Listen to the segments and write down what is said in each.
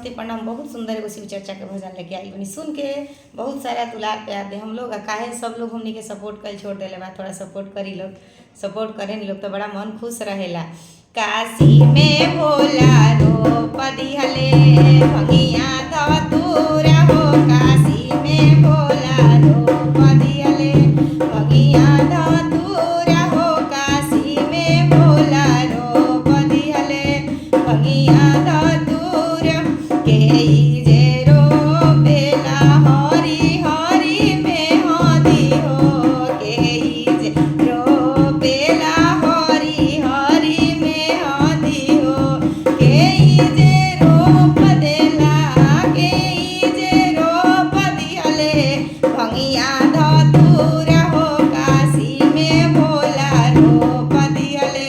नमस्ते प्रणाम बहुत सुंदर एगो शिव चर्चा के भजन लेके आई बनी। सुन के बहुत सारा दुलार प्यार दे। हम लोग काहे सब लोग हमनी के सपोर्ट कर छोड़ देले बा। थोड़ा सपोर्ट करी लोग, सपोर्ट करें लोग तो बड़ा मन खुश रहेला। काशी में भोला रोप दिहले भंगिया धतूरा हो। काशी में भोला रोप दिहले भंगिया धतूरा हो। काशी में भोला रोप दिहले भंगिया धतूरा के जे रोपेला हरी हरी में हदी हो। के जे रोपेला हरी हरी में हदी हो। के जे रोप देला के जे रोप दिहले भंगिया धतूरा हो। काशी में भोला रोप दिहले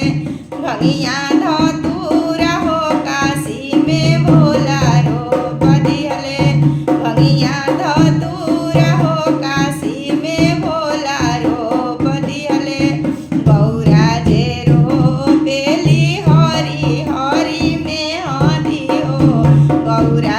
भंगिया धतूरा हो। काशी में भोला रोप दिहले भंगिया धतूरा हो। काशी में भोला रोप दिहले गौरा जे रोपेली हरी हरी में हदी हो। गौरा